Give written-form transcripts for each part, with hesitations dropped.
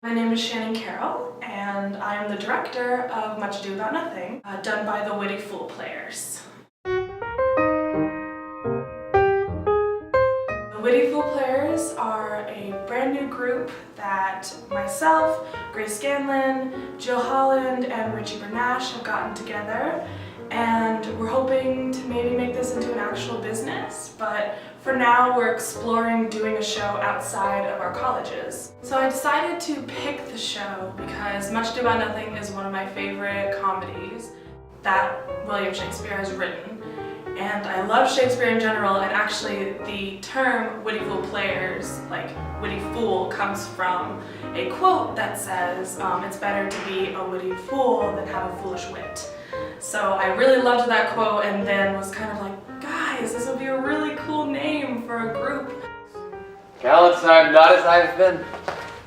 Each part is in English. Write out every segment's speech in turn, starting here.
My name is Shannon Carroll, and I am the director of Much Ado About Nothing, done by the Witty Fool Players. The Witty Fool Players are a brand new group that myself, Grace Scanlon, Jill Holland, and Richie Bernash have gotten together, and we're hoping to maybe make this into an actual business, but for now we're exploring doing a show outside of our colleges. So I decided to pick the show because Much Ado About Nothing is one of my favorite comedies that William Shakespeare has written. And I love Shakespeare in general, and actually the term Witty Fool Players, like witty fool, comes from a quote that says, it's better to be a witty fool than have a foolish wit. So I really loved that quote and then was kind of like, guys, this would be a really cool name for a group. Gallants, I'm not as I've been.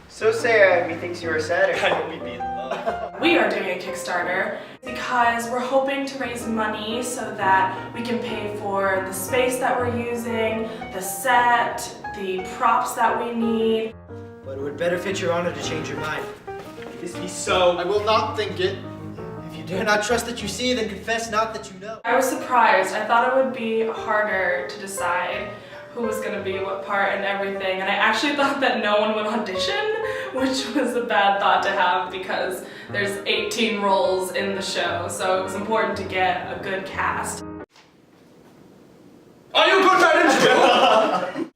So Sarah, methinks you are sadder. I know we'd be in love. We are doing a Kickstarter because we're hoping to raise money so that we can pay for the space that we're using, the set, the props that we need. But it would better fit your honor to change your mind. If this be so, I will not think it. If you dare not trust that you see, then confess not that you know. I was surprised. I thought it would be harder to decide who was going to be what part and everything, and I actually thought that no one would audition, which was a bad thought to have because there's 18 roles in the show, so it was important to get a good cast. Are you good at it?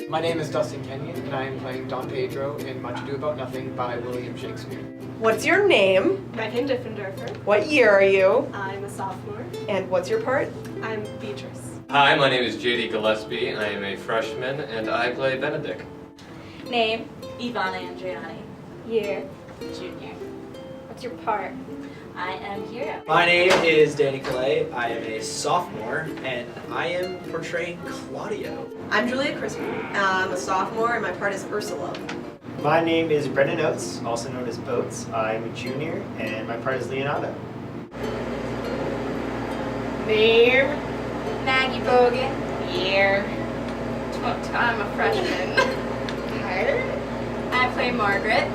My name is Dustin Kenyon, and I am playing Don Pedro in Much Ado About Nothing by William Shakespeare. What's your name? Meghan Diffenderfer. What year are you? I'm a sophomore. And what's your part? I'm BEATRICE. Hi, my name is Gillespie. I am a freshman and I play BENEDICK. Name, Ivana Andreani. Year, junior. What's your part? I am hero. My name is Killea. I am a sophomore, and I am portraying Claudio. I'm Julia Crispin. I'm a sophomore, and my part is Ursula. My name is Brendan Oates, also known as Boats. I'm a junior, and my part is Leonato. Name? Maggie Bogan. Year. I'm a freshman. I play Margaret.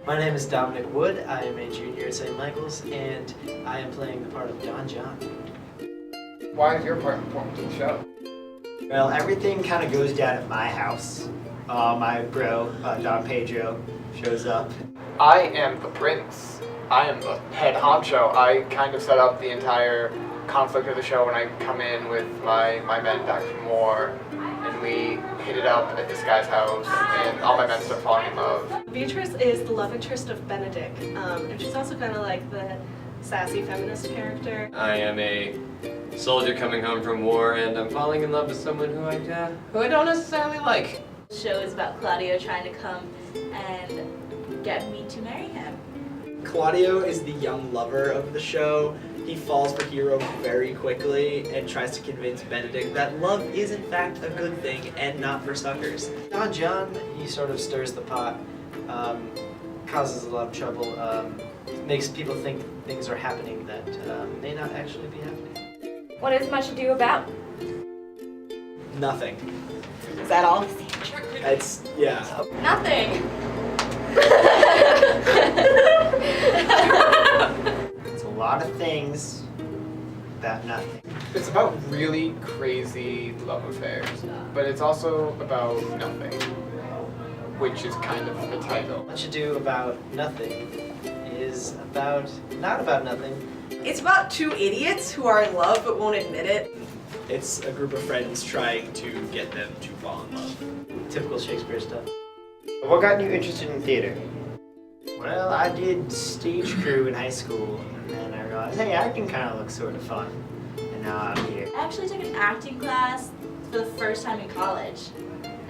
My name is Dominic Wood. I am a junior at St. Michael's, and I am playing the part of Don John. Why is your part important to the show? Well, everything kind of goes down at my house. My bro, Don Pedro, shows up. I am the prince. I am the head honcho. I kind of set up the entire conflict of the show when I come in with my men back from war, and we hit it up at this guy's house, and all my men start falling in love. BEATRICE is the love interest of BENEDICK, and she's also kind of like the sassy feminist character. I am a soldier coming home from war and I'm falling in love with someone who I don't necessarily like. The show is about Claudio trying to come and get me to marry him. Claudio is the young lover of the show. He falls for Hero very quickly and tries to convince BENEDICK that love is in fact a good thing and not for suckers. Don John, he sort of stirs the pot, causes a lot of trouble, makes people think things are happening that may not actually be happening. What is Much Ado About? Nothing. Is that all? It's, yeah. Nothing. It's a lot of things about nothing. It's about really crazy love affairs, but it's also about nothing, which is kind of the title. Much Ado About Nothing is about, not about nothing. It's about two idiots who are in love but won't admit it. It's a group of friends trying to get them to fall in love. Typical Shakespeare stuff. What got you interested in theater? Well, I did stage crew in high school, and then I realized, hey, acting kind of looks sort of fun. And now I'm here. I actually took an acting class for the first time in college.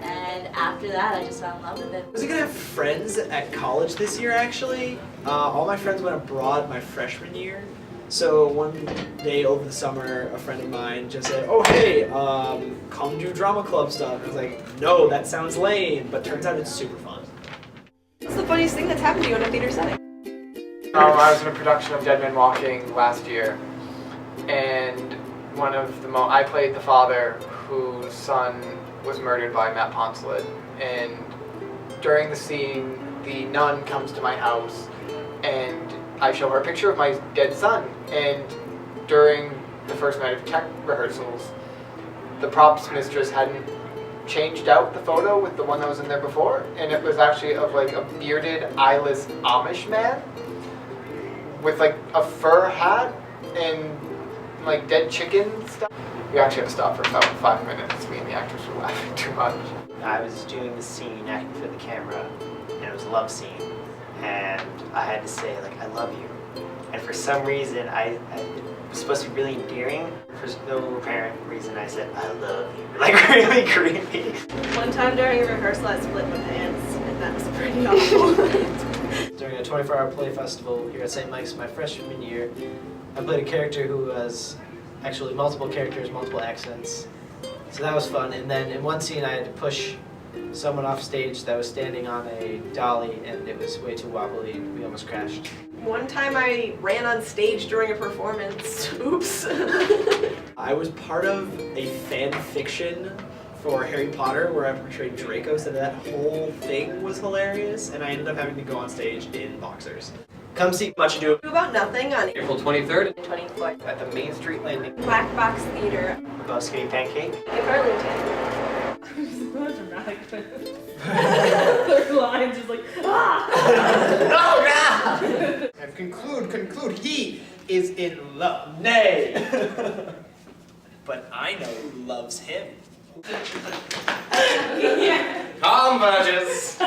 And after that, I just fell in love with it. I was gonna have friends at college this year, actually. All my friends went abroad my freshman year. So one day over the summer, a friend of mine just said, oh hey, come do drama club stuff. And I was like, no, that sounds lame, but turns out it's super fun. What's the funniest thing that's happened to you in a theater setting? I was in a production of Dead Men Walking last year, and I played the father whose son was murdered by Matt Poncelet, and during the scene, the nun comes to my house and I show her a picture of my dead son. And during the first night of tech rehearsals, the props mistress hadn't changed out the photo with the one that was in there before, and it was actually of like a bearded, eyeless Amish man with like a fur hat and like dead chicken stuff. We actually had to stop for about 5 minutes. Me and the actors were laughing too much. I was doing the scene, acting for the camera, and it was a love scene. And I had to say, like, I love you. And for some reason, I was supposed to be really endearing. For no apparent reason, I said, I love you. Like, really creepy. One time during a rehearsal, I split my pants, and that was pretty awful. During a 24-hour play festival here at St. Mike's my freshman year, I played a character who has actually multiple characters, multiple accents. So that was fun. And then in one scene I had to push someone off stage that was standing on a dolly and it was way too wobbly and we almost crashed. One time I ran on stage during a performance. Oops. I was part of a fan fiction for Harry Potter where I portrayed Draco, so that whole thing was hilarious and I ended up having to go on stage in boxers. Come see Much Ado About Nothing on April 23rd. 24th. At the Mainstreet landing. Black Box Theater. Above Skinny Pancake. In Burlington. So dramatic. Their lines just like, ah! No, and conclude, he is in love. Nay! But I know who loves him. Converges.